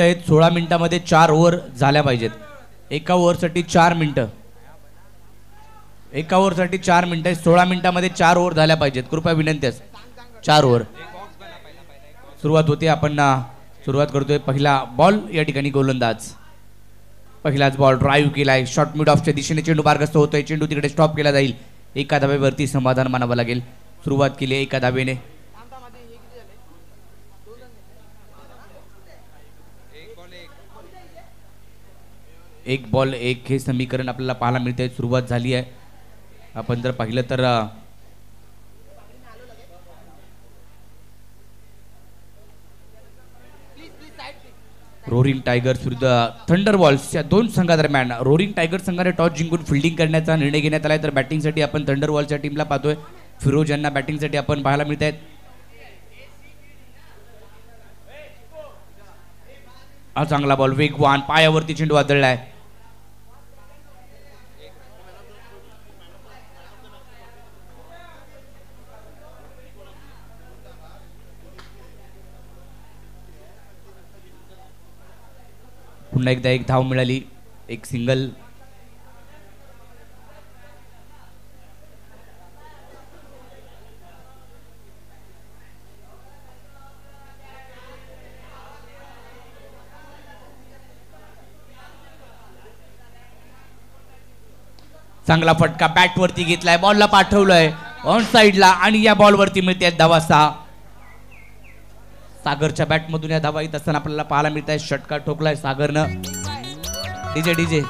आहेत 16 मिनिटांमध्ये 4 ओव्हर झाल्या पाहिजेत. एका ओव्हरसाठी 4 मिनिटं. एका ओव्हरसाठी 4 मिनिटं आहेत. 16 मिनिटांमध्ये 4 ओव्हर झाल्या पाहिजेत. कृपया विनंती आहे. 4 ओव्हर सुरुवात होते. आपण सुरुवात करतोय. पहिला बॉल या ठिकाणी गोलंदाज. पहिलाच बॉल ड्राईव्ह केलाय. शॉर्ट मिड ऑफच्या दिशेने चेंडू मार्गस्थ होतोय. चेंडू तिकडे स्टॉप केला जाईल. एका धाब्यावरती समाधान मानावं लागेल. सुरुवात केली एका धाब्याने. एक बॉल एक हे समीकरण आपल्याला पाहायला मिळते. सुरुवात झाली आहे. आपण जर पाहिलं तर रोरिंग टायगर्स विरुद्ध थंडर बॉल्स या दोन संघादरम्यान रोरिंग टायगर्स संघाने टॉस जिंकून फिल्डिंग करण्याचा निर्णय घेण्यात आलाय. तर बॅटिंगसाठी आपण थंडर बॉल्सच्या टीमला पाहतोय. फिरोज यांना बॅटिंगसाठी आपण पाहायला मिळत आहेत. हा चांगला बॉल वेगवान पायावरती चेंडू आदळलाय. पुन्हा एकदा एक धाव मिळाली. एक सिंगल. चांगला फटका बॅट वरती घेतलाय. बॉलला पाठवलंय ऑन साइडला आणि या बॉल वरती मिळते धावा 6. सागरच्या बॅट मधून या धावा येत असताना आपल्याला पाहायला मिळत आहे. षटकार ठोकलाय सागरनं. डीजे डीजे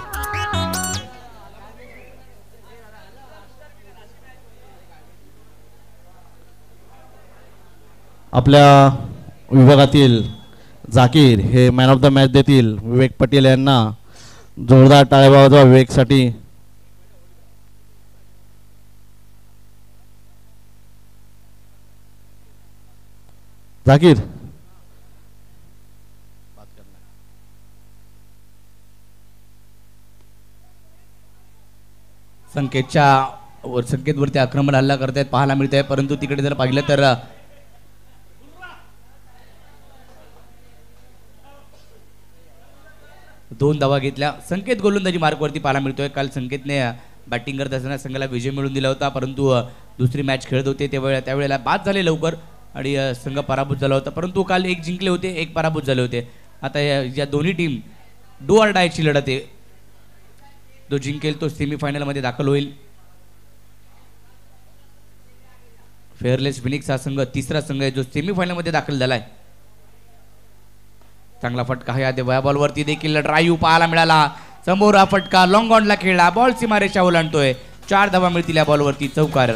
आपल्या विभागातील जाकीर हे मॅन ऑफ द मॅच देतील. विवेक पटेल यांना जोरदार टाळ्या वाजवा विवेकसाठी. जाकीर संकेतवरती आक्रमण हल्ला करतायत पाहायला मिळत आहे. परंतु तिकडे जर पाहिलं तर दोन धावा घेतल्या. संकेत गोलंदाजी मार्कवरती पाहायला मिळतोय. काल संकेतने बॅटिंग करत असताना संघाला विजय मिळवून दिला होता. परंतु दुसरी मॅच खेळत होते त्यावेळेला बाद झाले लवकर आणि संघ पराभूत झाला होता. परंतु काल एक जिंकले होते एक पराभूत झाले होते. आता या दोन्ही टीम डू ऑर डायची लढत आहे. जो जिंकेल तो सेमीफायनल मध्ये दाखल होईल. फेअरलेस फिनिक्स हा संघ तिसरा संघ आहे जो सेमीफायनल मध्ये दाखल झालाय. चांगला फटका या बॉल वरती देखील ड्राईव्ह पाहायला मिळाला. समोर हा फटका लॉंग ऑनला खेळला. बॉल सीमारेषा ओलांडतोय. 4 धावा मिळतील या बॉल वरती. चौकार.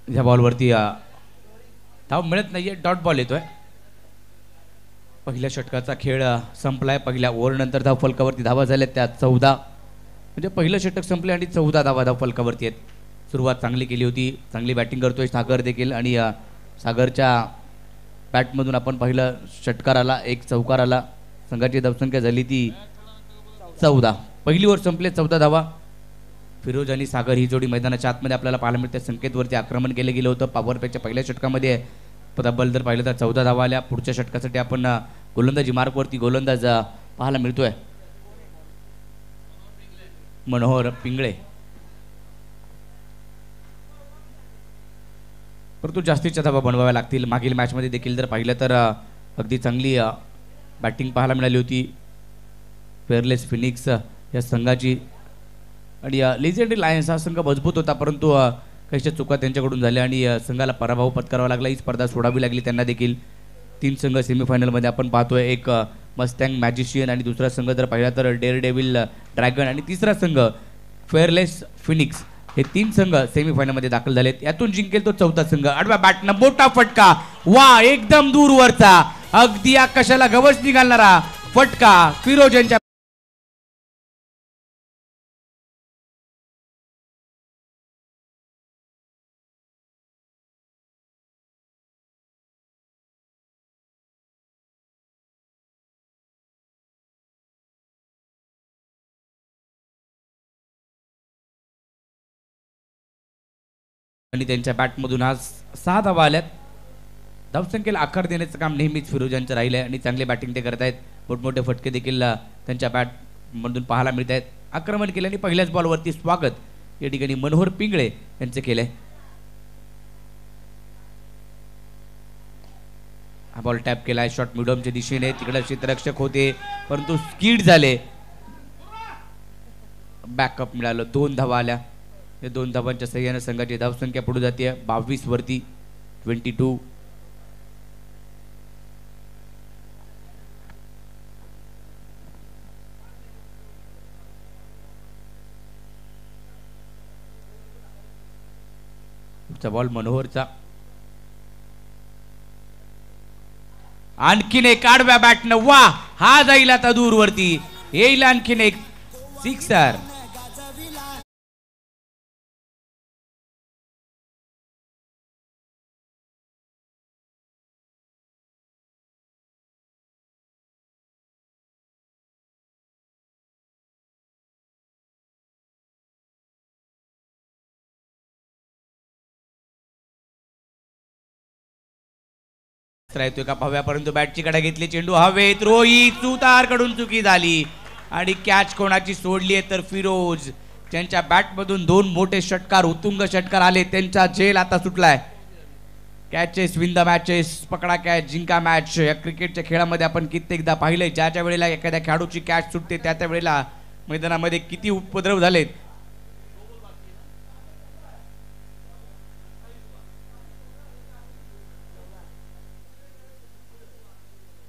या बॉलवरती धाव मिळत नाहीये. डॉट बॉल येतोय. पहिल्या षटकाचा खेळ संपलाय. पहिल्या ओव्हर नंतर धाव फलकावरती धावा झाल्या त्या 14. म्हणजे पहिलं षटक संपले आणि 14 धावा धाव फलकावरती आहेत. सुरुवात चांगली केली होती. चांगली बॅटिंग करतोय सागर देखील आणि सागरच्या बॅटमधून आपण पहिलं षटकार आला. एक चौकार आला. संघाची धावसंख्या झाली ती 14. पहिली ओव्हर संपले 14 धावा. फिरोज आणि सागर ही जोडी मैदानाच्या आतमध्ये आपल्याला पाहायला मिळते. संकेतवरती आक्रमण केलं गेलं होतं. पॉवर प्लेच्या पहिल्या षटकामध्ये तब्बल जर पाहिलं तर 14 धावा आल्या. पुढच्या षटकासाठी आपण गोलंदाजी मार्कवरती गोलंदाज पाहायला मिळतोय मनोहर पिंगळे. परंतु जास्तीच्या धावा बनवाव्या लागतील. मागील मॅचमध्ये देखील जर पाहिलं तर अगदी चांगली बॅटिंग पाहायला मिळाली होती फेअरलेस फिनिक्स या संघाची. आणि लेजेंडरी लायन्स हा संघ मजबूत होता. परंतु काहीशा चुका त्यांच्याकडून झाल्या आणि संघाला पराभव पत्करावा लागला. ही स्पर्धा सोडावी लागली त्यांना देखील. 3 संघ सेमीफायनलमध्ये आपण पाहतोय. एक मस्टँग मॅजिशियन आणि दुसरा संघ जर पाहिला तर डेअर डेव्हिल ड्रॅगन आणि तिसरा संघ फेअरलेस फिनिक्स. हे 3 संघ सेमीफायनलमध्ये दाखल झालेत. यातून जिंकेल तो चौथा संघ. आडव्या बॅटनं मोठा फटका, वा एकदम दूरवरचा, अगदी आकाशाला गवसणी घालणारा फटका फिरोज यांच्या आणि त्यांच्या बॅटमधून आज 6 धावा आल्यात. धावसंख्येला आकार देण्याचं काम नेहमीच फिरोज यांचं राहिलं आहे आणि चांगले बॅटिंग ते करतायत. मोठमोठे फटके देखील त्यांच्या बॅटमधून पाहायला मिळत आहेत. आक्रमण केल्याने पहिल्याच बॉलवरती स्वागत या ठिकाणी मनोहर पिंगळे यांचं केलंय. हा बॉल टॅप केलाय शॉर्ट मिडॉमच्या दिशेने. तिकडे क्षेत्ररक्षक होते परंतु स्किड झाले. बॅकअप मिळालं. 2 धावा आल्या. या 2 धावांच्या सहाय्याने संघाची धावसंख्या पुढे जाते 22 वरती 22. बॉल मनोहरचा. आणखीन एक आडव्या बॅटनं, वा हा जाईल आता दूरवरती, येईल आणखीन एक सिक्सर. येतोय का पाहूया, परंतु बॅटची कडा घेतली, चेंडू हवेत, रोहित सुतार कडून चुकी झाली आणि कॅच कोणाची सोडली आहे तर फिरोज. त्यांच्या बॅटमधून 2 मोठे षटकार, उत्तुंग षटकार आले. त्यांचा झेल आता सुटलाय. कॅचेस विन द मॅचेस, पकडा कॅच जिंका मॅच. या क्रिकेटच्या खेळामध्ये आपण कित्येकदा पाहिलंय, ज्या वेळेला एखाद्या खेळाडूची कॅच सुटते त्या वेळेला मैदानामध्ये किती उपद्रव झालेत.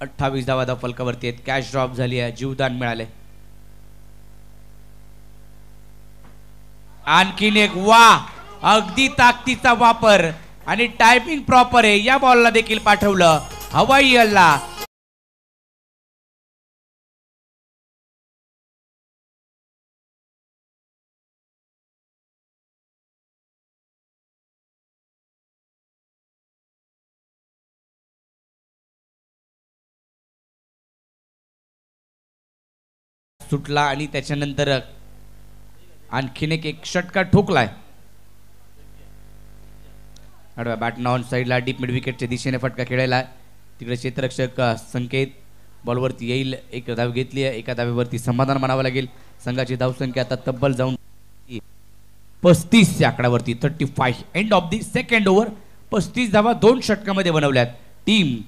28 धावा फलकावरती आहेत. कॅच ड्रॉप झाली आहे, जीवदान मिळाले. आणखीन एक, वा अगदी ताकदीचा वापर आणि टायमिंग प्रॉपर आहे. या बॉलला देखील पाठवलं हवाई हल्ला. सुटला आणि त्याच्यानंतर आणखीन एक षटकार ठोकलाय. आडव्या बॅटनं ऑन साईडला डीप मिड विकेटच्या दिशेने फटका खेळायला. तिकडे क्षेत्ररक्षक संकेत बॉलवरती येईल. एक धाव घेतली आहे, एका धावेवरती समाधान मानावं लागेल. संघाची धावसंख्या आता तब्बल जाऊन 35 या आकड्यावरती. 35 end of the second over. 35 धावा 2 षटकामध्ये बनवल्यात. टीम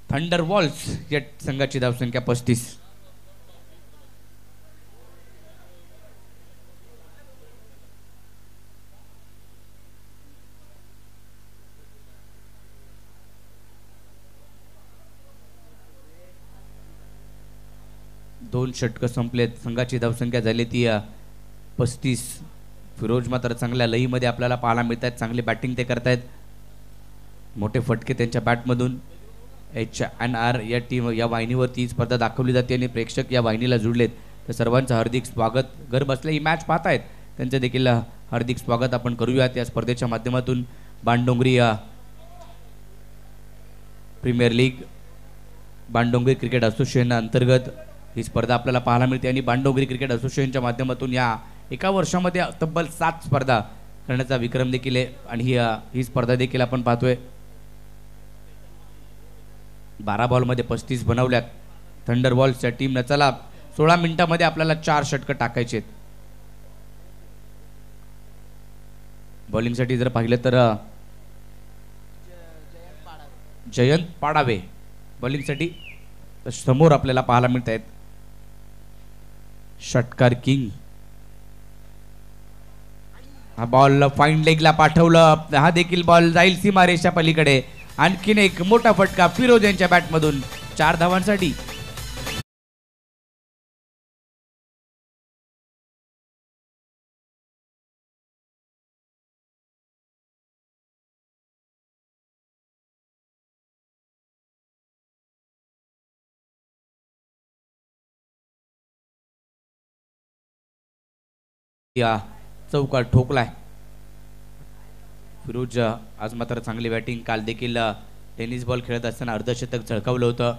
थंडर वॉल्स या संघाची धावसंख्या 35. दोन षटकं संपलेत. संघाची धावसंख्या झाली ती 35. फिरोज मात्र चांगल्या लईमध्ये आपल्याला पाहायला मिळत आहेत. चांगली बॅटिंग ते करतायत. मोठे फटके त्यांच्या बॅटमधून. HNR या टीम या वाहिनीवरती स्पर्धा दाखवली जाते आणि प्रेक्षक या वाहिनीला जुळलेत. तर सर्वांचं हार्दिक स्वागत. घर बसल्या ही मॅच पाहतायत त्यांचं देखील हार्दिक स्वागत आपण करूयात. या स्पर्धेच्या माध्यमातून Bandongri premier league, Bandongri cricket association अंतर्गत ही स्पर्धा आपल्याला पाहायला मिळते आणि बाणडोंगरी क्रिकेट असोसिएशनच्या माध्यमातून या एका वर्षामध्ये तब्बल 7 स्पर्धा करण्याचा विक्रम देखील आहे. आणि ही स्पर्धा देखील आपण पाहतोय. 12 बॉलमध्ये 35 बनवल्यात थंडर वॉल्सच्या टीमनं. चला 16 मिनिटांमध्ये आपल्याला 4 षटकं टाकायचे आहेत. बॉलिंगसाठी जर पाहिलं तर जयंत पाडावे बॉलिंगसाठी समोर आपल्याला पाहायला मिळत आहेत. षटकार किंग. हा बॉल फाईन लेगला पाठवलं. हा देखील बॉल जाईल सीमारेषा पलीकडे. आणखीन एक मोठा फटका फिरोज यांच्या बॅटमधून. 4 धावांसाठी. या चौकार ठोकलाय फिरोज. आज मात्र चांगली बॅटिंग. काल देखील टेनिस बॉल खेळत असताना अर्धशतक झळकावलं होतं.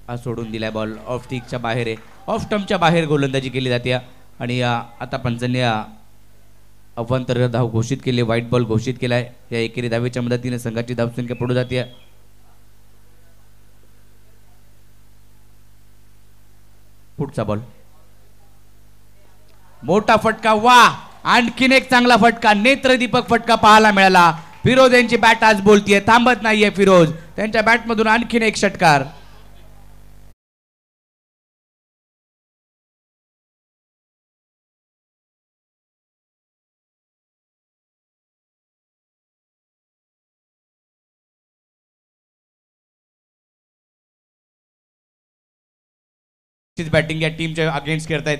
आज सोडून दिलाय बॉल. ऑफ स्टिकच्या बाहेर आहे. ऑफ स्टंपच्या बाहेर गोलंदाजी केली जाते आणि आता पंचांनी अवांतर धाव घोषित केली. व्हाईट बॉल घोषित केलाय. या एकेरी धावेच्या मदतीने संघाची धावसंख्या पुढे जाते. पुढचा बॉल. मोठा फटका. वा, आणखीन एक चांगला फटका. नेत्रदीपक फटका पाहायला मिळाला. फिरोज यांची बॅट आज बोलतीये, थांबत नाहीये फिरोज. त्यांच्या बॅट मधून आणखीन एक षटकार. बॅटिंग या टीमच्या अगेन्स्ट खेळतायत.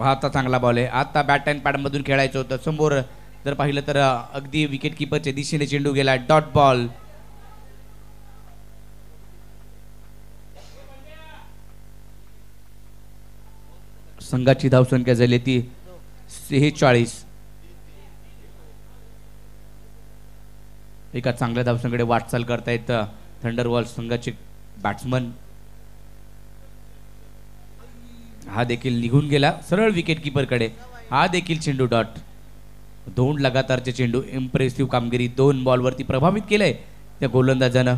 आता चांगला बॉल आहे. आता बॅट अँड पॅड मधून खेळायचं होतं. समोर जर पाहिलं तर अगदी विकेट किपरच्या दिशेने चेंडू गेला. Dot ball. संघाची धावसंख्या झाली ती 46. एका चांगल्या धावसंख्येकडे वाटचाल करतायत थंडरबॉल संघाचे बॅट्समन. हा देखील निघून गेला सरळ विकेट कीपर कडे. हा देखील चेंडू डॉट. 2 लगातारचे चेंडू. इम्प्रेसिव्ह कामगिरी. 2 बॉलवरती प्रभावित केलंय त्या गोलंदाजानं.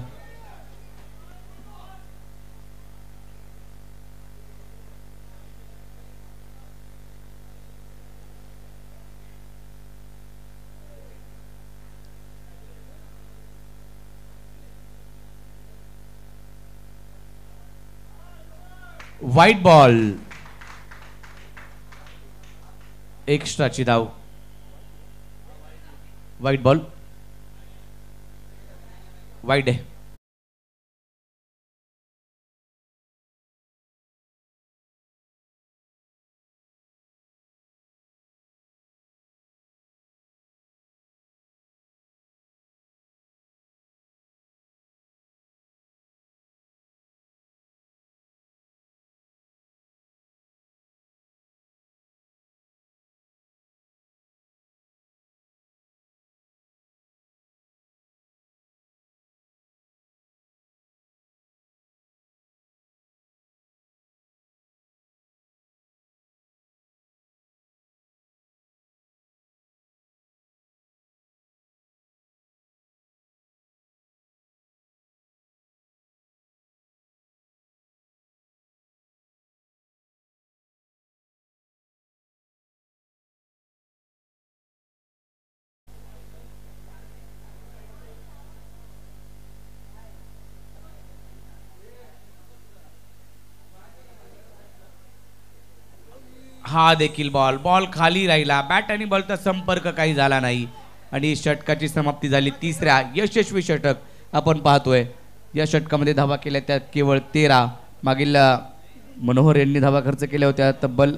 White ball. एक्स्ट्राची धाव. White ball. वाईट आहे. हा देखील बॉल. बॉल खाली राहिला. बॅट आणि बॉलचा संपर्क काही झाला नाही आणि षटकाची समाप्ती झाली. तिसऱ्या यशस्वी षटक आपण पाहतोय. या षटकामध्ये धावा केल्या त्या केवळ 13. मागील मनोहर यांनी धावा खर्च केल्या होत्या तब्बल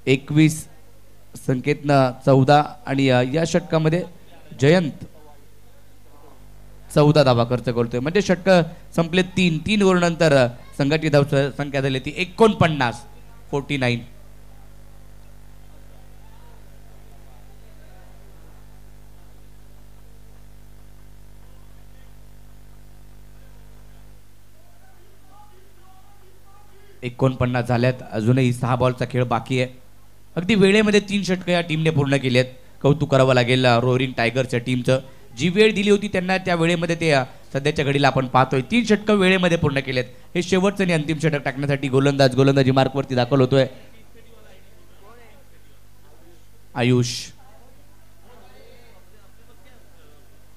21. संकेतनं 14 आणि या षटकामध्ये जयंत 14 धावा खर्च करतोय. म्हणजे षटक संपले 3 ओव्हर नंतर संघाची धाव संख्या झाली ती 49. 49 झाल्यात. अजूनही 6 बॉलचा खेळ बाकी आहे. अगदी वेळेमध्ये 3 षटकं या टीमने पूर्ण केली आहेत. कौतुक करावं लागेल रोअरिंग टायगरच्या टीमचं. जी वेळ दिली होती त्यांना त्या वेळेमध्ये ते सध्याच्या घडीला आपण पाहतोय 3 षटकं वेळेमध्ये पूर्ण केलेत. हे शेवटचं आणि अंतिम षटक टाकण्यासाठी गोलंदाजी मार्कवरती दाखल होतोय.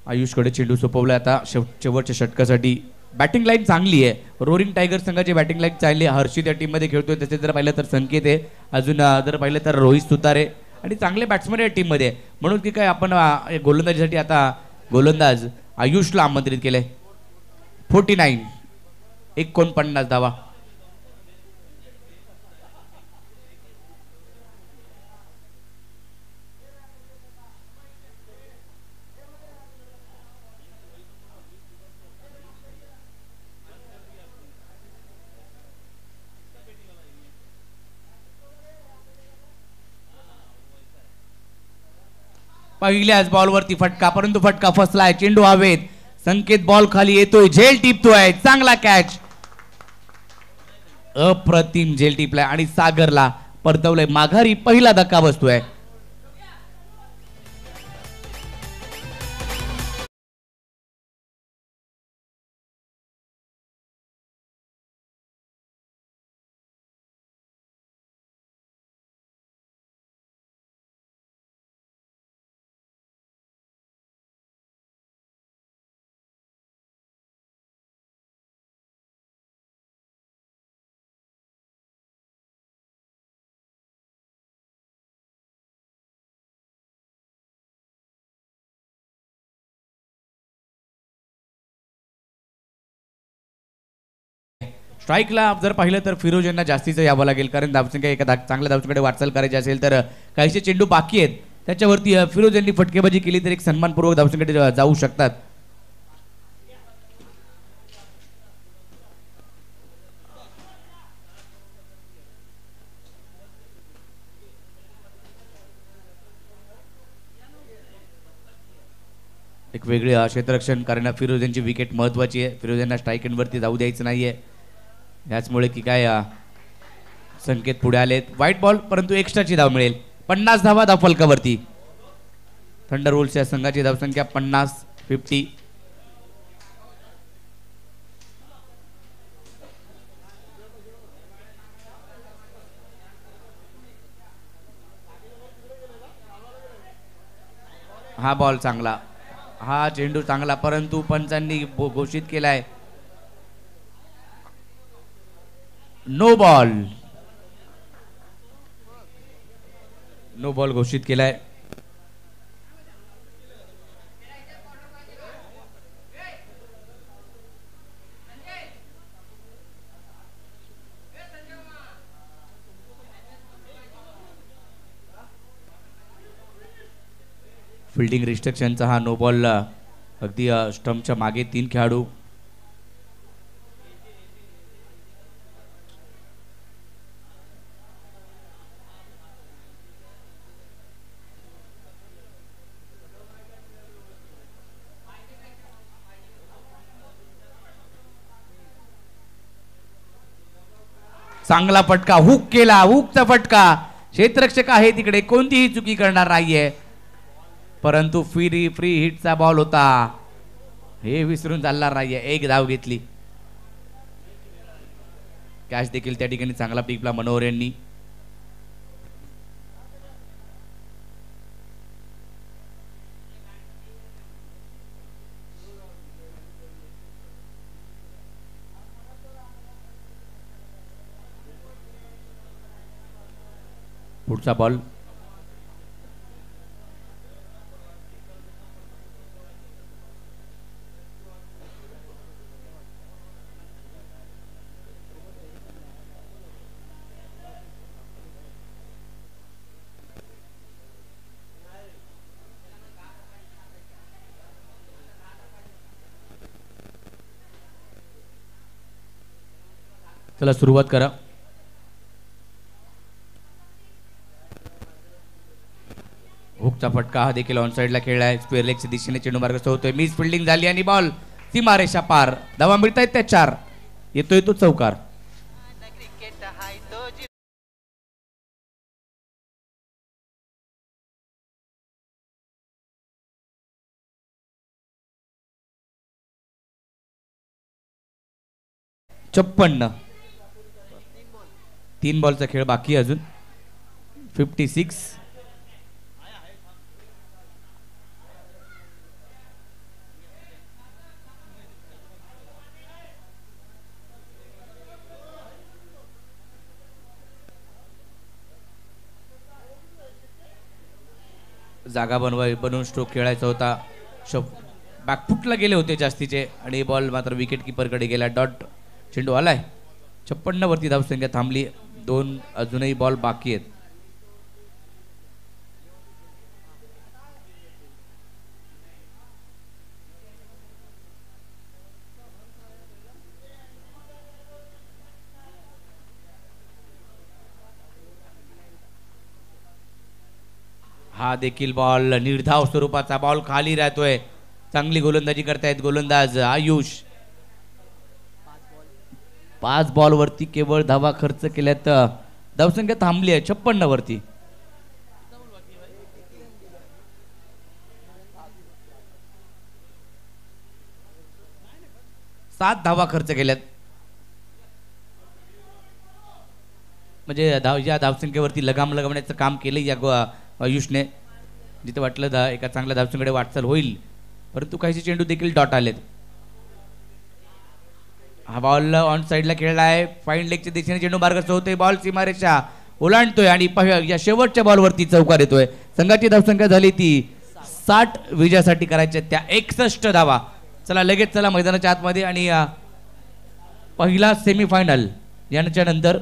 आयुषकडे चेंडू सोपवला आता शेवटच्या षटकासाठी. बॅटिंग लाईन चांगली आहे. रोअरिंग टायगर संघाची बॅटिंग लाईन चांगली आहे. हर्षित या टीम मध्ये खेळतोय. तसे जर पाहिलं तर संकेत आहे. अजून जर पाहिलं तर रोहित सुतारे आणि चांगले बॅट्समन आहे टीममध्ये. म्हणून की काय आपण गोलंदाजीसाठी आता गोलंदाज आयुषला आमंत्रित केलंय. 49 49 धावा. पहिल्याच बॉलवरती फटका, परंतु फटका फसलाय. चेंडू हवेत. संकेत बॉल खाली येतोय, झेल टिपतोय. चांगला कॅच, अप्रतिम झेल टिपलाय आणि सागरला परतवलंय माघारी. पहिला धक्का बसतोय. स्ट्राईकला जर पाहिलं तर फिरोज यांना जास्तीचं यावं लागेल, कारण धावसंख्या एका चांगल्या धावसंख्येकडे वाटचाल करायची असेल तर काहीसे चेंडू बाकी आहेत. त्याच्यावरती फिरोज यांनी फटकेबाजी केली तर एक सन्मानपूर्वक धावसंख्येकडे जाऊ शकतात. एक वेगळे क्षेत्ररक्षण, कारण फिरोज यांची विकेट महत्वाची आहे. फिरोज यांना स्ट्राईक एंडवरती जाऊ द्यायचं नाहीये. याचमुळे की काय संकेत पुढे आलेत. व्हाईट बॉल, परंतु एक्स्ट्राची धाव मिळेल. 50 धावा धाव फलकावरती. थंडर वोल्सच्या संघाची धावसंख्या 50. हा बॉल चांगला, हा चेंडू चांगला, परंतु पंचांनी घोषित केलाय नो बॉल. नो बॉल घोषित केलाय. फिल्डिंग रिस्ट्रिक्शनचा हा नो बॉल. अगदी स्टंपच्या मागे 3 खेळाडू. चांगला फटका, हुक केला, हुकचा फटका. क्षेत्ररक्षक आहे तिकडे, कोणतीही चुकी करणार नाहीये, परंतु फ्री हिटचा बॉल होता, हे विसरून चालणार नाहीये. एक धाव घेतली. कॅच देखील त्या ठिकाणी चांगला टिपला मनोहर यांनी. पुढचा बॉल. चला सुरुवात करा. हुकचा फटका हा देखील ऑन साइडला खेळलाय. स्क्वेअर लेगच्या दिशेने चेंडू मार्गस्थ होतोय. मिस फिल्डिंग झाली आणि बॉल सीमारेषा पार. धावा मिळतायत त्या 4. येतोय तो चौकार. छप्पन्न. 3 बॉलचा खेळ बाकी अजून. 56. जागा बनवून स्ट्रोक खेळायचा होता. बॅकफुटला गेले होते जास्तीचे आणि बॉल मात्र विकेट किपरकडे गेला. डॉट चेंडू आलाय. 56 वरती धावसंख्या थांबली. 2 अजूनही बॉल बाकी आहेत. हा देखील बॉल निर्धाव स्वरूपाचा बॉल खाली राहतोय. चांगली गोलंदाजी करतायत गोलंदाज आयुष. 5 बॉल वरती केवळ धावा खर्च केल्यात. धावसंख्या थांबली आहे 56 वरती. 7 धावा खर्च केल्यात. म्हणजे या धावसंख्येवरती लगाम लगावण्याचं काम केलं या आयुषने. जिथे वाटलं एका चांगल्या धावसंख्येकडे वाटचाल होईल, परंतु काहीचे चेंडू देखील डॉट आलेत. हा बॉल ऑन साईडला खेळला आहे. फाईन लेगच्या दिशेने चेंडू मार्गस्थ होतोय. बॉल सीमारेषा ओलांडतोय आणि या शेवटच्या बॉलवरती चौकार येतोय. संघाची धावसंख्या झाली ती 60 विजयासाठी करायच्या त्या 61 धावा. चला लगेच चला मैदानाच्या आतमध्ये आणि पहिला सेमीफायनल याच्या नंतर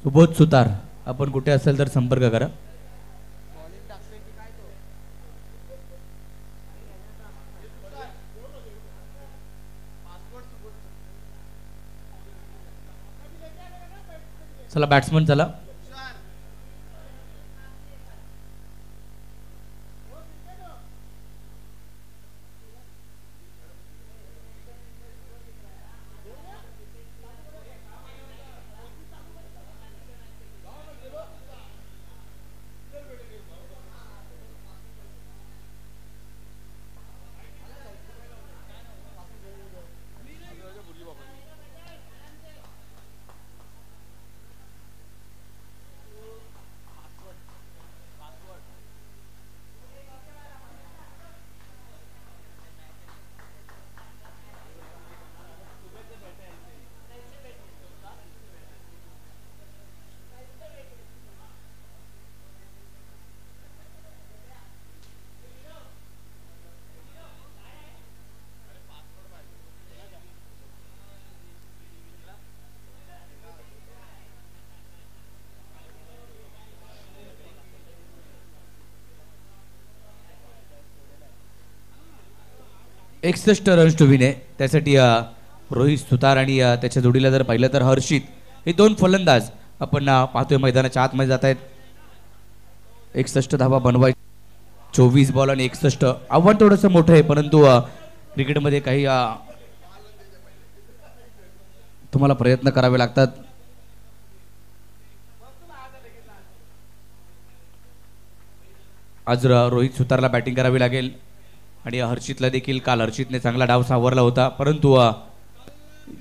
सुबोध सुतार, आपण कुठे असेल तर संपर्क करा. चला बॅट्समन चला. एकसष्ट रन्स टू विन आहे. त्यासाठी रोहित सुतार आणि त्याच्या जोडीला जर पाहिलं तर हर्षित, हे 2 फलंदाज आपण पाहतोय मैदानाच्या आतमध्ये जात आहेत. 61 धावा बनवायचे. 24 बॉल आणि 61. आव्हान थोडंसं मोठं आहे, परंतु क्रिकेटमध्ये काही तुम्हाला प्रयत्न करावे लागतात. आज रोहित सुतारला बॅटिंग करावी लागेल. आणि हर्षितला देखील काल हर्षितने चांगला डाव सावरला होता, परंतु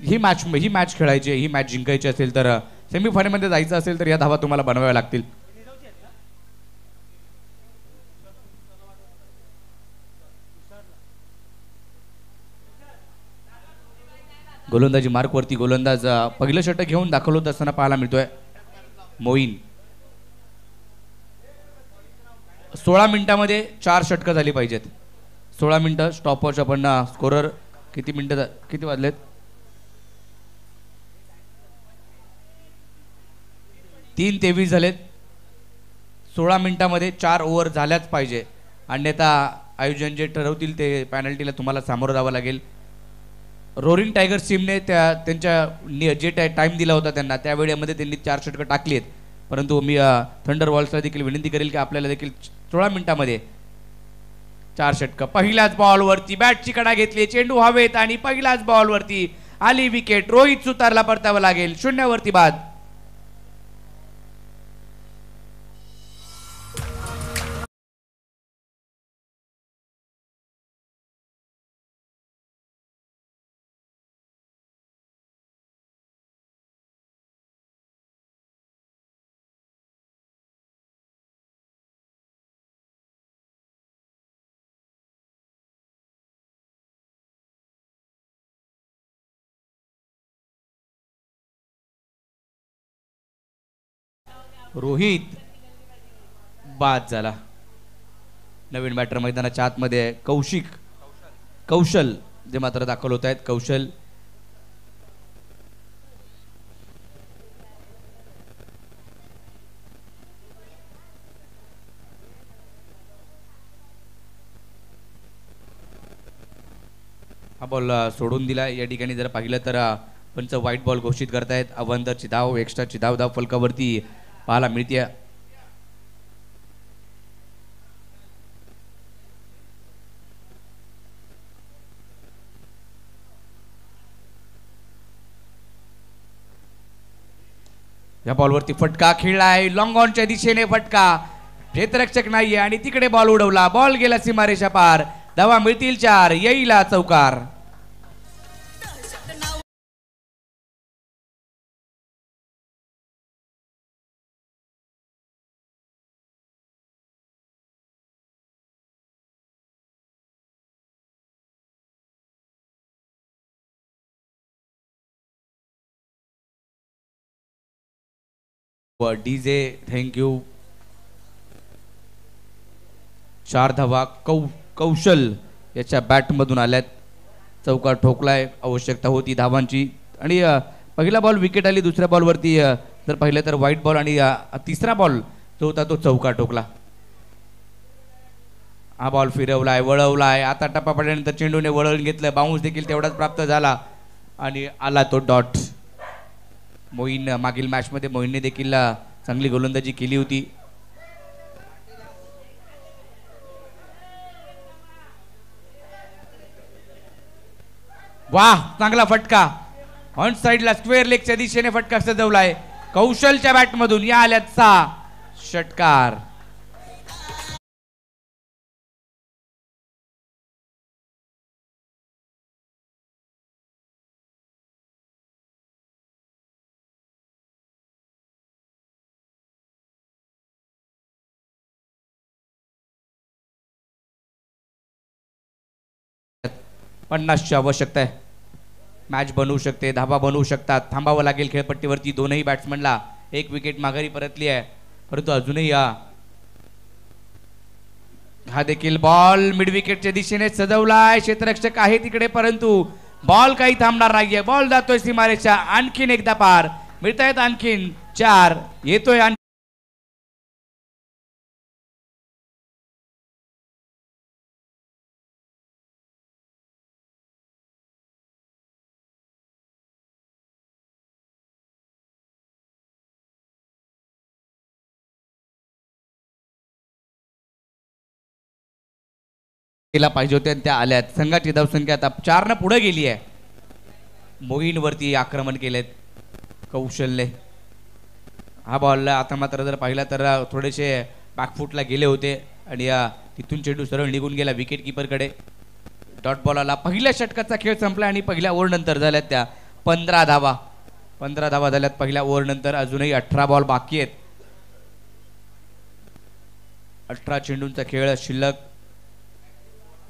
ही मॅच खेळायची, ही मॅच जिंकायची असेल तर सेमीफायनलमध्ये जायचं असेल तर या धावा तुम्हाला बनवाव्या लागतील. गोलंदाजी मार्कवरती गोलंदाज पहिलं षटक घेऊन दाखल होत असताना पाहायला मिळतोय मोईन. 16 मिनिटांमध्ये 4 षटकं झाली पाहिजेत. 16 मिनिटं स्टॉपवॉच. आपण स्कोरर किती मिनिटं किती वाजलेत? 3:23 झालेत. 16 मिनिटांमध्ये 4 ओव्हर झाल्याच पाहिजे, अन्यथा आयोजन जे ठरवतील ते पॅनल्टीला तुम्हाला सामोरं जावं लागेल. रोरिंग टायगर्स टीमने त्यांच्या जे टाइम दिला होता त्यांना त्यावेळेमध्ये त्यांनी 4 षटकं टाकली आहेत, परंतु मी थंडर वॉल्सला देखील विनंती करेल की आपल्याला देखील 16 मिनिटांमध्ये 4 षटकं. पहिल्याच बॉलवरती बॅटची कडा घेतली, चेंडू हवेत आणि पहिल्याच बॉलवरती आली विकेट. रोहित सुतारला परतावं लागेल. 0 वरती बाद. रोहित बाद झाला. नवीन बॅटर मैदानाच्या आतमध्ये कौशल जे मात्र दाखल होत आहेत. कौशल हा बॉल सोडून दिला. या ठिकाणी जर पाहिलं तर पंच व्हाईट बॉल घोषित करतायत. अवंदरची धाव, एक्स्ट्राची धाव फलकावरती पाहायला मिळते. या बॉलवरती फटका खेळलाय, लॉंग ऑनच्या दिशेने फटका, क्षेत्ररक्षक नाहीये आणि तिकडे बॉल उडवला. बॉल गेला सीमारेषा पार. धावा मिळतील 4. येईला चौकार. DJ thank you. 4 धावा कौशल याच्या बॅटमधून आल्यात. चौकार ठोकलाय, आवश्यकता होती धावांची आणि पहिला बॉल विकेट आली. दुसऱ्या बॉलवरती जर पाहिलं तर व्हाईट बॉल आणि तिसरा बॉल जो होता तो चौकार ठोकला. हा बॉल फिरवलाय, वळवलाय. आता टप्पा पडल्यानंतर चेंडूने वळवून घेतलं. बाउन्स देखील तेवढाच प्राप्त झाला आणि आला तो डॉट. मोईन मागील मॅचमध्ये मोईनने देखील चांगली गोलंदाजी केली होती. वाह, चांगला फटका. ऑन साइडला स्क्वेअर लेगच्या दिशेने फटका सजवलाय. कौशलच्या बॅटमधून या आल्यात 6 षटकार. पन्नासची आवश्यकता आहे. मॅच बनवू शकते, धाबा बनवू शकतात. थांबावं लागेल खेळपट्टीवरती. दोनही बॅट्समनला 1 विकेट माघारी परतली आहे, परंतु अजूनही हा देखील बॉल मिड विकेटच्या दिशेने सजवलाय. क्षेत्ररक्षक आहे तिकडे, परंतु बॉल काही थांबणार नाहीये. बॉल जातोय सीमारेषा. आणखीन एकदा पार. मिळतायत आणखीन 4. येतोय केला पाहिजे होत्या त्या आल्यात. संघाची धावसंख्या आता 4 ने पुढे गेली आहे. मोईन वरती आक्रमण केलेत कौशलने. हा बॉल आता मात्र जर पाहिला तर थोडेसे बॅकफुटला गेले होते आणि तिथून चेंडू सरळ निघून गेला विकेट कीपर कडे. डॉट बॉल आला. पहिल्या षटकाचा खेळ संपला आणि पहिल्या ओव्हर नंतर झाल्यात त्या 15 धावा. 15 धावा झाल्यात पहिल्या ओव्हर नंतर. अजूनही 18 बॉल बाकी आहेत. 18 चेंडूंचा खेळ शिल्लक.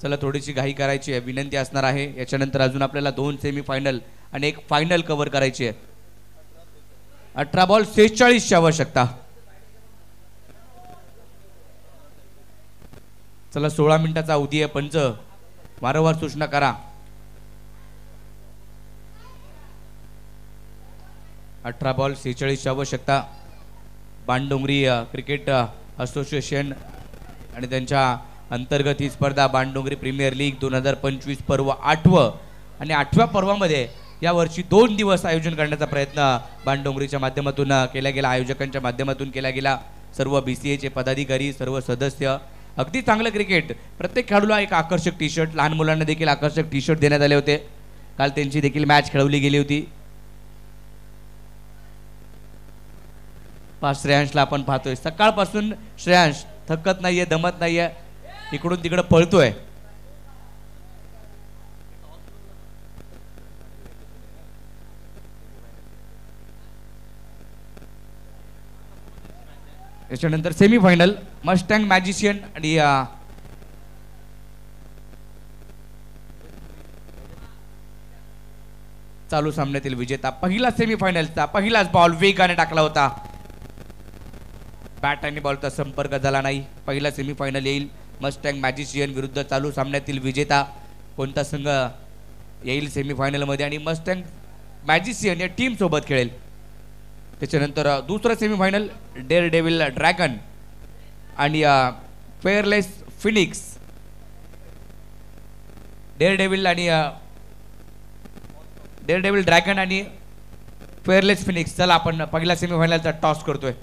चला थोडीशी घाई करायची आहे, विनंती असणार आहे. याच्यानंतर अजून आपल्याला 2 सेमीफायनल आणि एक फायनल कव्हर करायची आहे. 18 बॉल 46 ची आवश्यकता. चला 16 मिनिटाचा अवधी आहे. पंच वारंवार सूचना करा. 18 बॉल 46 ची आवश्यकता. बाणडोंगरी क्रिकेट असोसिएशन आणि त्यांच्या अंतर्गत ही स्पर्धा बाणडोंगरी प्रीमियर लीग 2025 पर्व 8वं आणि 8व्या पर्वामध्ये यावर्षी 2 दिवस आयोजन करण्याचा प्रयत्न बाणडोंगरीच्या माध्यमातून केला गेला, आयोजकांच्या माध्यमातून केला गेला. सर्व BCAचे पदाधिकारी, सर्व सदस्य. अगदी चांगलं क्रिकेट. प्रत्येक खेळाडूला एक आकर्षक टी शर्ट, लहान मुलांना देखील आकर्षक टी शर्ट देण्यात आले होते. काल त्यांची देखील मॅच खेळवली गेली होती. श्रेयांशला आपण पाहतोय सकाळपासून. श्रेयांश थकत नाहीये, दमत नाहीये, इकडून तिकडे पळतोय. त्याच्यानंतर सेमीफायनल मस्टँग मॅजिशियन आणि चालू सामन्यातील विजेता. पहिला सेमीफायनलचा पहिलाच बॉल वेगाने टाकला होता. बॅट आणि बॉलचा संपर्क झाला नाही. पहिला सेमीफायनल येईल. मस्टँग मॅजिशियन विरुद्ध चालू सामन्यातील विजेता. कोणता संघ येईल सेमीफायनलमध्ये आणि मस्टँग मॅजिशियन या टीम सोबत खेळेल. त्याच्यानंतर दुसरं सेमीफायनल डेअर डेव्हिल ड्रॅगन आणि फेअरलेस फिनिक्स. डेअर डेव्हिल ड्रॅगन आणि फेअरलेस फिनिक्स. चला आपण पहिला सेमीफायनलचा टॉस करतोय,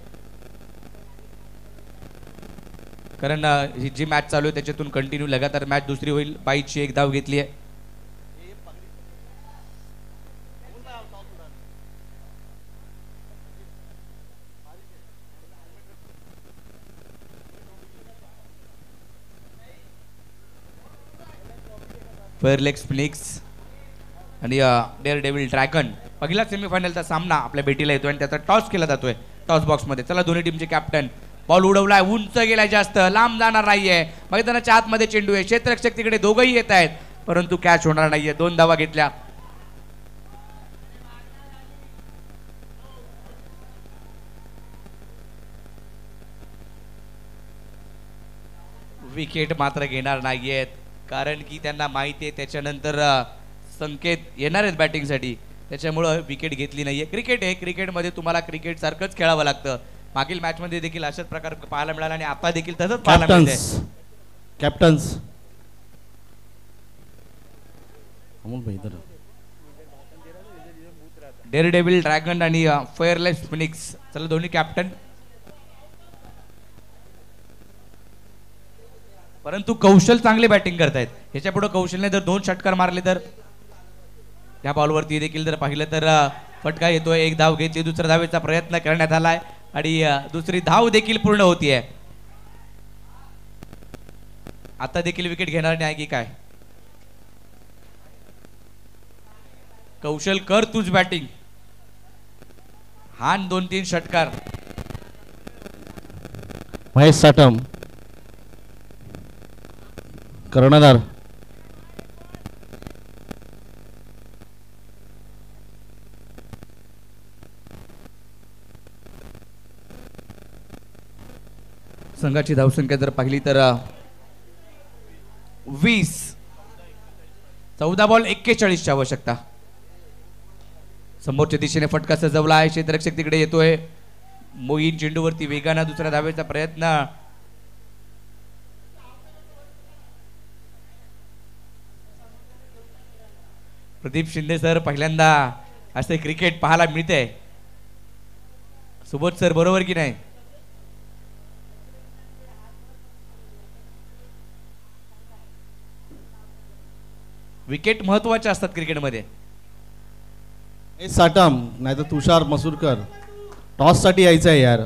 कारण ही जी मॅच चालू आहे त्याच्यातून कंटिन्यू लगातार मॅच दुसरी होईल. 22ची एक धाव घेतली आहे. फेअरलेस फिनिक्स आणि डेअर डेव्हिल ड्रॅगन. पहिला सेमीफायनलचा सामना आपल्या भेटीला येतोय आणि त्याचा टॉस केला जातोय टॉस बॉक्समध्ये. चला दोन्ही टीमचे कॅप्टन. बॉल उडवलाय, उंच गेलाय, जास्त लांब जाणार नाहीये. मैदानाच्या आतमध्ये चेंडू आहे. क्षेत्ररक्षक तिकडे दोघंही येत आहेत, परंतु कॅच होणार नाहीये. 2 धावा घेतल्या. विकेट मात्र घेणार नाहीयेत, कारण की त्यांना माहिती आहे त्याच्यानंतर संकेत येणार आहेत बॅटिंगसाठी. त्याच्यामुळं विकेट घेतली नाहीये. क्रिकेट आहे, क्रिकेटमध्ये तुम्हाला क्रिकेट सारखंच खेळावं लागतं. मागील मॅच मध्ये देखील अशाच प्रकार पाहायला मिळाला आणि आता देखील तसंच पाहायला मिळतंय. कॅप्टन्स अमोल भाई इधर. डेअर डेव्हिल ड्रॅगन आणि फेअरलेस फिनिक्स. चला दोन्ही कॅप्टन. परंतु कौशल चांगले बॅटिंग करतायत. ह्याच्या पुढे कौशलने जर 2 षटकार मारले तर या बॉलवरती देखील जर पाहिलं तर फटका येतोय. 1 धाव घेतली. दुसऱ्या धावेचा प्रयत्न करण्यात आलाय आणि दुसरी धाव देखील पूर्ण होतीये. आता देखील विकेट घेणार नाही की काय? कौशल कर तुझ बॅटिंग. हान 2-3 षटकार. महेश साटम कर्णधार. संघाची धावसंख्या जर पाहिली तर 20. 14 बॉल 41 ची आवश्यकता. समोरच्या दिशेने फटका सजवला आहे. क्षेत्ररक्षक तिकडे येतोय. मोईन चेंडूवरती वेगानं दुसऱ्या धावेचा प्रयत्न. प्रदीप शिंदे सर, पहिल्यांदा असे क्रिकेट पाहायला मिळते. सुबोध सर बरोबर की नाही? विकेट महत्वाचे असतात क्रिकेटमध्ये. साटम नाहीतर तुषार मसूरकर टॉस साठी यायचं आहे यार.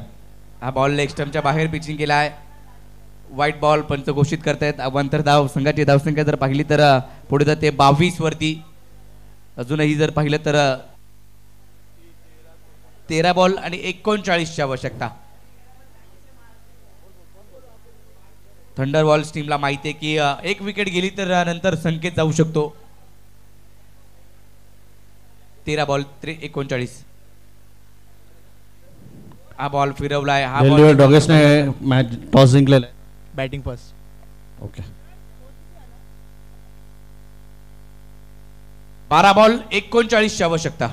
हा बॉल लेग स्टंपच्या बाहेर पिचिंग केला आहे. व्हाईट बॉल पंच घोषित करतायत. अवांतर धाव संघाची धावसंख्या जर पाहिली तर पुढे जाते 22 वरती. अजूनही जर पाहिलं तर 13 बॉल आणि 39ची आवश्यकता. थंडरबॉल्स टीमला माहिती आहे की एक विकेट गेली तर नंतर संकेत जाऊ शकतो. 13 बॉल 39. हा बॉल फिरवलाय. हा दिल्ली डॉगर्सने मॅच टॉस जिंकलेला आहे. Batting first. ओके. 12 बॉल 39ची आवश्यकता.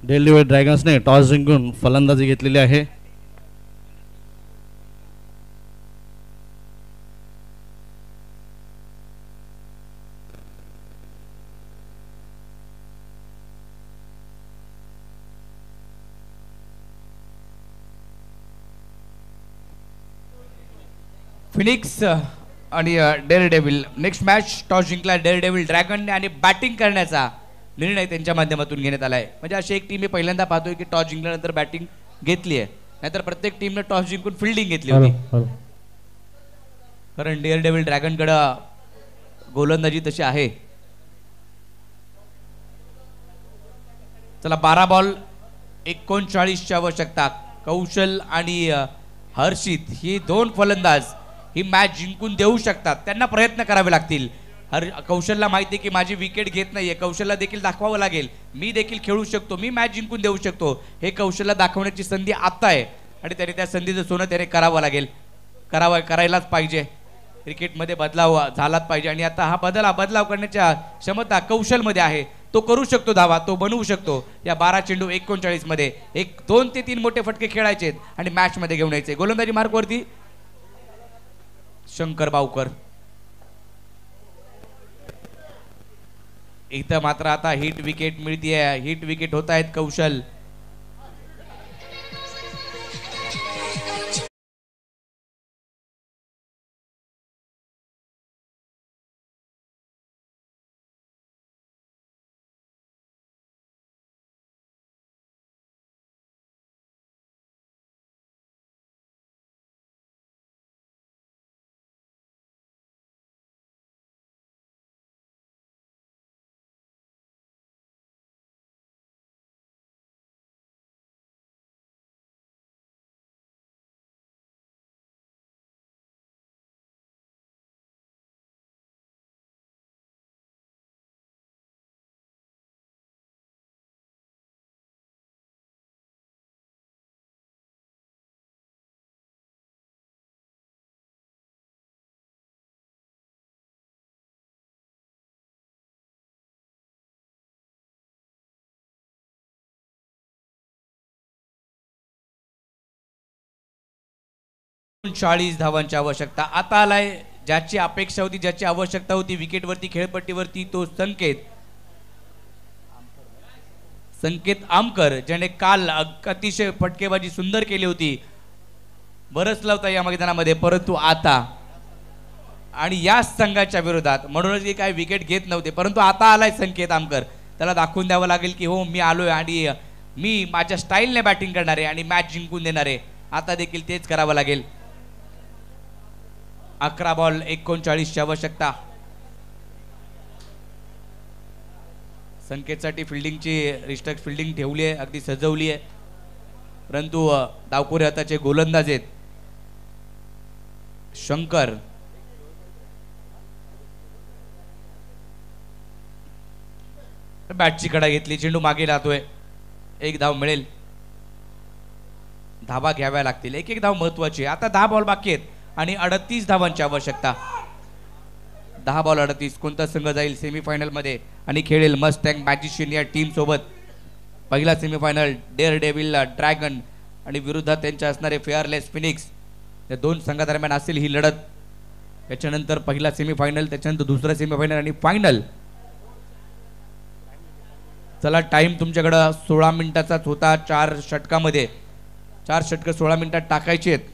दिल्ली ड्रॅगन्सने टॉस जिंकून फलंदाजी घेतलेली आहे. फिनिक्स आणि Daredevil next match toss जिंकला डेअर डेव्हिल ड्रॅगनने आणि बॅटिंग करण्याचा निर्णय त्यांच्या माध्यमातून घेण्यात आलाय. म्हणजे अशी एक टीम मी पहिल्यांदा पाहतोय की टॉस जिंकल्यानंतर बॅटिंग घेतली आहे. नाहीतर प्रत्येक टीमने टॉस जिंकून फिल्डिंग घेतली होती. कारण डेअर डेव्हिल ड्रॅगनकडे गोलंदाजी तशी आहे. चला 12 बॉल 39ची आवश्यकता. कौशल आणि हर्षित ही दोन फलंदाज ही मॅच जिंकून देऊ शकतात. त्यांना प्रयत्न करावे लागतील. कौशलला माहिती आहे की माझी विकेट घेत नाहीये. कौशलला देखील दाखवावं लागेल मी देखील खेळू शकतो, मी मॅच जिंकून देऊ शकतो. हे कौशलला दाखवण्याची संधी आता आहे आणि त्याने त्या संधीचं सोनं त्याने करावं लागेल. करायलाच पाहिजे. क्रिकेटमध्ये बदलाव झालाच पाहिजे आणि आता हा बदलाव करण्याच्या क्षमता कौशलमध्ये आहे. तो करू शकतो धावा, तो बनवू शकतो. या 12 चेंडू 39 मध्ये 2 ते 3 मोठे फटके खेळायचे आणि मॅच मध्ये घेऊन यायचे. गोलंदाजी मार्कवरती शंकर बावकर. इथं मात्र आता हिट विकेट मिळतीये. हिट विकेट होत आहेत कौशल. चाळीस धावांची आवश्यकता. आता आलाय ज्याची अपेक्षा होती, ज्याची आवश्यकता होती विकेटवरती खेळपट्टीवरती, तो संकेत आमकर, ज्याने काल अतिशय फटकेबाजी सुंदर केली होती. बरंच लावता या मैदानामध्ये, परंतु आता आणि या संघाच्या विरोधात म्हणूनच काही विकेट घेत नव्हते, परंतु आता आलाय संकेत आमकर. त्याला दाखवून द्यावं लागेल की हो मी आलोय आणि मी माझ्या स्टाईलने बॅटिंग करणार आहे आणि मॅच जिंकून देणार आहे. आता देखील तेच करावं लागेल. 11 बॉल 39ची आवश्यकता. संकेतसाठी फिल्डिंगची रिस्ट्रिक्ट फिल्डिंग ठेवली आहे, अगदी सजवली आहे, परंतु डावखोरे हाताचे गोलंदाज आहेत शंकर. बॅटची कडा घेतली, चेंडू मागे राहतोय. 1 धाव मिळेल. धावा घ्याव्या लागतील. एक धाव महत्वाची. आता 10 बॉल बाकी आहेत आणि 38 धावांची आवश्यकता. 10 बॉल 38. कोणता संघ जाईल सेमीफायनल मध्ये आणि खेळेल मस्टँग मॅजिशियन या टीम सोबत? पहिला सेमीफायनल डेअर डेव्हिल ड्रॅगन आणि विरुद्धात त्यांच्या असणारे फेअरलेस फिनिक्स. या दोन संघादरम्यान असेल ही लढत. त्याच्यानंतर पहिला सेमीफायनल, त्याच्यानंतर दुसरा सेमीफायनल आणि फायनल. चला टाइम तुमच्याकडं 16 मिनिटाचाच होता. 4 षटकामध्ये 4 षटकं 16 मिनिटात टाकायची आहेत.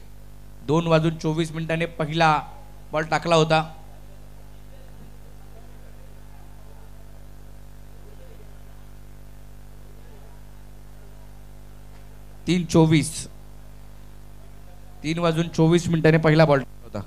2:24 पहिला बॉल टाकला होता. 3:24. 3:24 पहिला बॉल होता.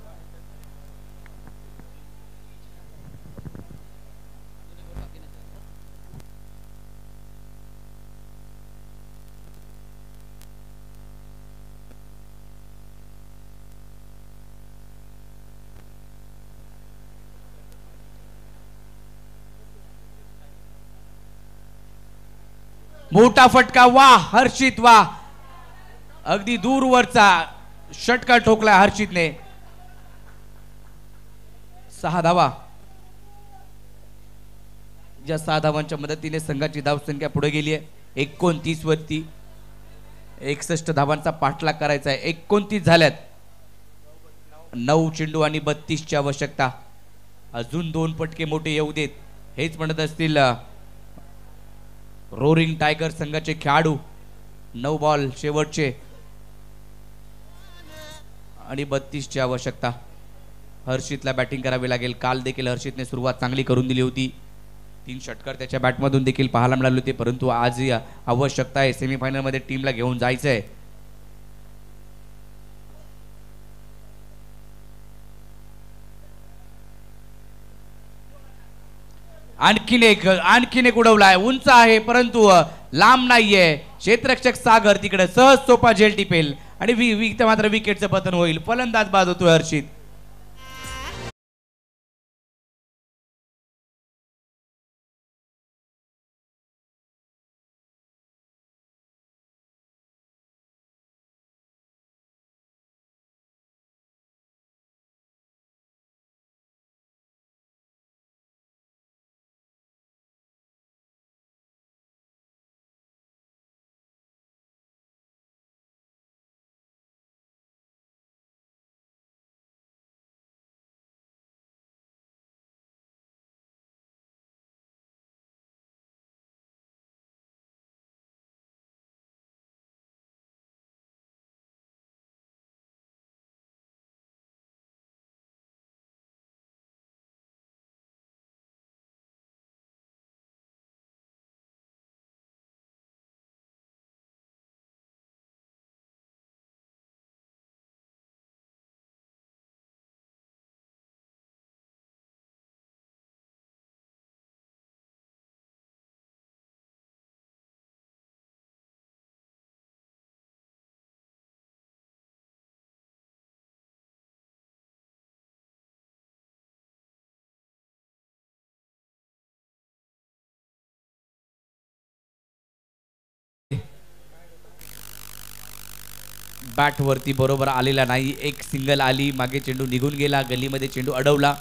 मोठा फटका. वाह हर्षित, वाह. अगदी दूरवरचा षटकार ठोकला हर्षितने. 6 धावा. या 6 धावांच्या मदतीने संघाची धावसंख्या पुढे गेली आहे 29 वरती. 61 धावांचा पाठलाग करायचा आहे. 29 झाल्यात. 9 चेंडू आणि 32 ची आवश्यकता. अजून 2 फटके मोठे येऊ देत हेच म्हणत असतील रोरिंग टायगर संघाचे खेळाडू. 9 बॉल शेवटचे आणि 32 ची आवश्यकता. हर्षितला बॅटिंग करावी लागेल. काल देखील हर्षितने सुरुवात चांगली करून दिली होती. 3 षटकार त्याच्या बॅटमधून देखील पाहायला मिळाले होते, परंतु आज आवश्यकता आहे सेमीफायनल मध्ये टीमला घेऊन जायचं आहे. आणखीन एक उडवलाय. उंच आहे परंतु लांब नाहीये. क्षेत्ररक्षक सागर तिकडे सहज सोपा झेल टिपेल आणि मात्र विकेटचं पतन होईल. फलंदाज बाद होतोय हर्षित. बॅट वरती बरोबर आलेला नाही. एक सिंगल आली. मागे चेंडू निघून गेला. गलीमध्ये चेंडू अडवला.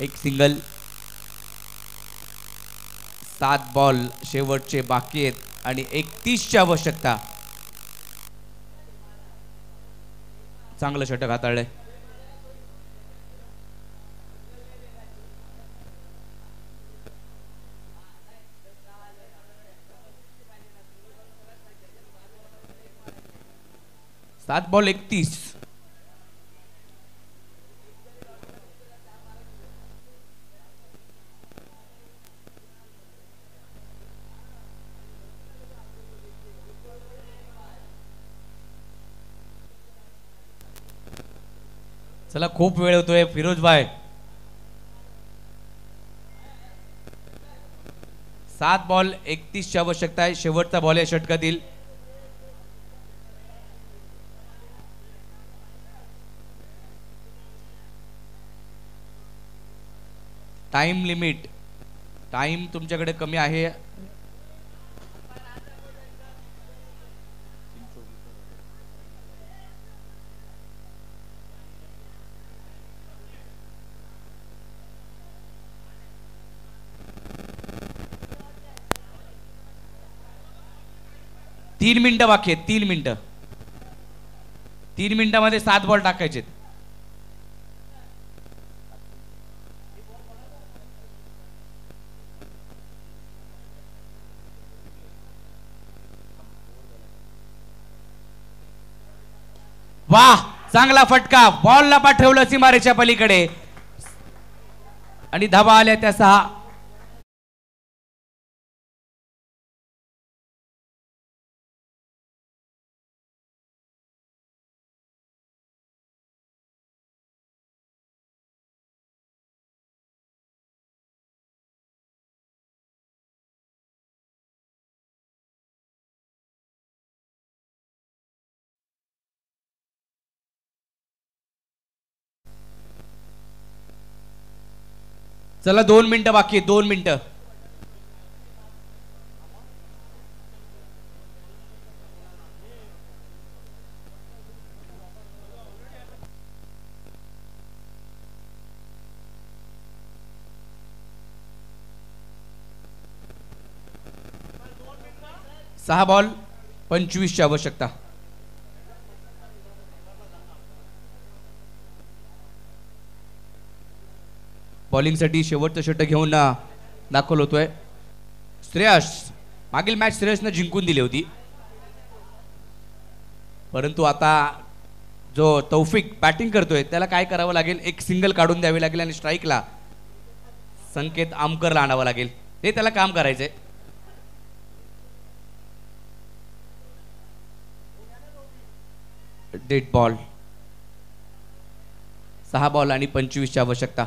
एक सिंगल. 7 बॉल शेवटचे बाकी आहेत आणि 31 ची आवश्यकता. चांगलं षटक हाताळलंय. सात बॉल 31. चला खूप वेळ होतोय फिरोज भाई. 7 बॉल 31 ची आवश्यकता आहे. शेवटचा बॉल आहे षटकातील. Time limit. टाइम तुमच्याकडे कमी आहे. तीन मिनिटं बाकी आहेत. 3 मिनिटं. 3 मिनिटांमध्ये 7 बॉल टाकायचे. वाह चांगला फटका. बॉलला पाठवलं सीमारेच्या पलीकडे आणि धावा आल्या त्या 6. चला 2 मिनिटं बाकी आहेत, 2 मिनिटं. सहा बॉल 25ची आवश्यकता. बॉलिंगसाठी शेवटचं षटक घेऊन दाखल होतोय श्रेयस. मागील मॅच श्रेयसनं जिंकून दिली होती, परंतु आता जो तौफिक बॅटिंग करतोय त्याला काय करावं लागेल, एक सिंगल काढून द्यावी लागेल आणि स्ट्राईकला संकेत आमकरला आणावं लागेल. ते त्याला काम करायचंय. Dead ball. 6 बॉल आणि 25ची आवश्यकता.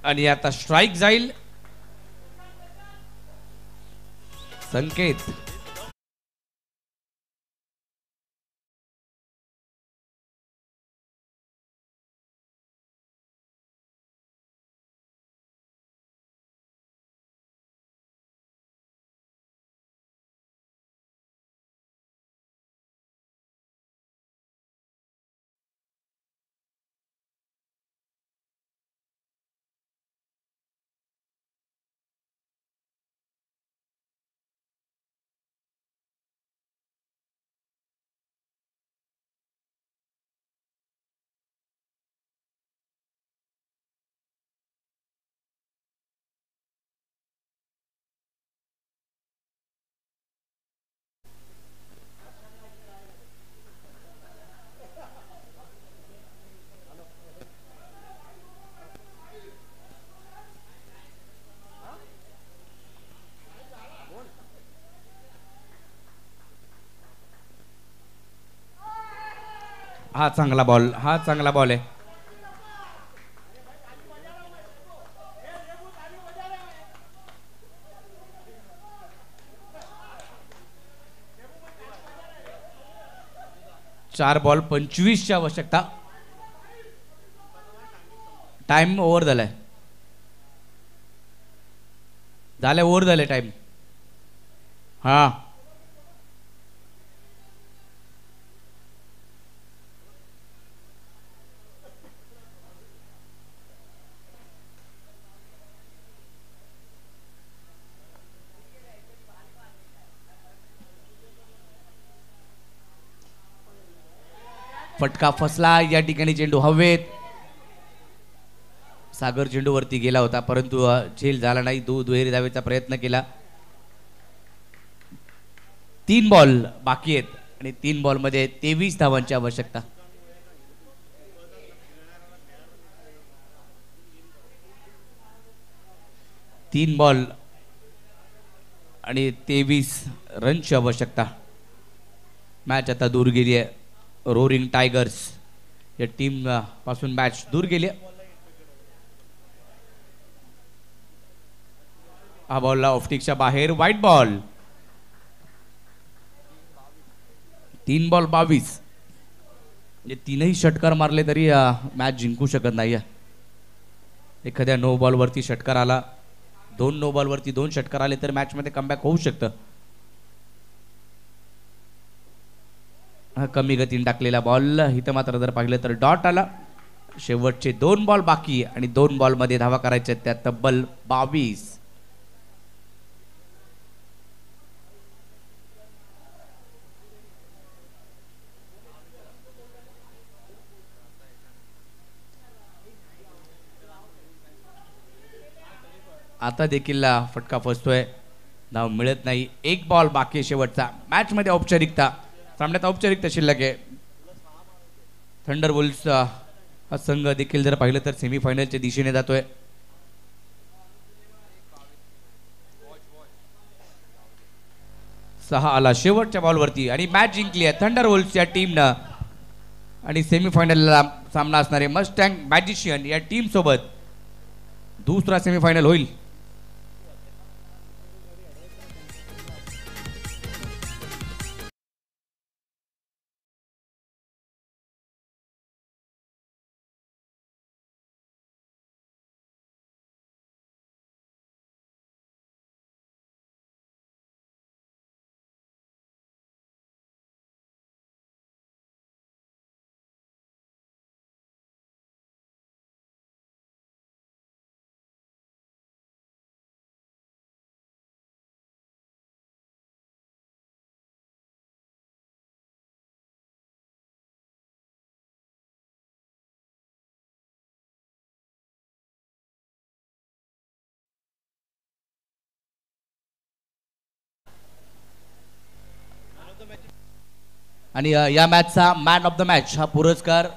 आणि आता स्ट्राइक जाईल. संकेत हा चांगला बॉल, हा चांगला बॉल आहे. चार बॉल 25ची आवश्यकता. टाइम ओव्हर झालाय, ओव्हर झाले टाइम. हा फटका फसला. या ठिकाणी चेंडू हवेत. सागर चेंडूवरती गेला होता, परंतु झेल झाला नाही. दुहेरी धावेचा प्रयत्न केला. 3 बॉल बाकी आहेत आणि 3 बॉल मध्ये 23 धावांची आवश्यकता. तीन बॉल आणि 23 रनची आवश्यकता. मॅच आता दूर गेली आहे. रोरिंग टायगर्स या टीम पासून मॅच दूर गेली. हा बॉलला ऑफस्टिकच्या बाहेर. White ball. 3 बॉल 22. म्हणजे 3ही षटकार मारले तरी मॅच जिंकू शकत नाही. एखाद्या नो बॉल वरती षटकार आला, 2 नो बॉल वरती 2 षटकार आले तर मॅच मध्ये कमबॅक होऊ शकतं. कमी गतीने टाकलेला बॉल. इथं मात्र जर पाहिलं तर डॉट आला. शेवटचे 2 बॉल बाकी आणि 2 बॉल मध्ये धावा करायच्या त्या तब्बल 22. आता देखील फटका फसतोय, धाव मिळत नाही. 1 बॉल बाकी शेवटचा. मॅच मध्ये औपचारिकता, सामन्यात औपचारिकता शिल्लक आहे. थंडरबोल्ट्स हा संघ देखील जर पाहिलं तर सेमीफायनलच्या दिशेने जातोय. 6 आला शेवटच्या बॉलवरती आणि मॅच जिंकली आहे थंडर वोल्फ्सच्या टीमनं. आणि सेमीफायनलला सामना असणारे मस्टँग मॅजिशियन या टीम सोबत दुसरा सेमीफायनल होईल. आणि या मॅचचा मॅन ऑफ द मॅच हा पुरस्कार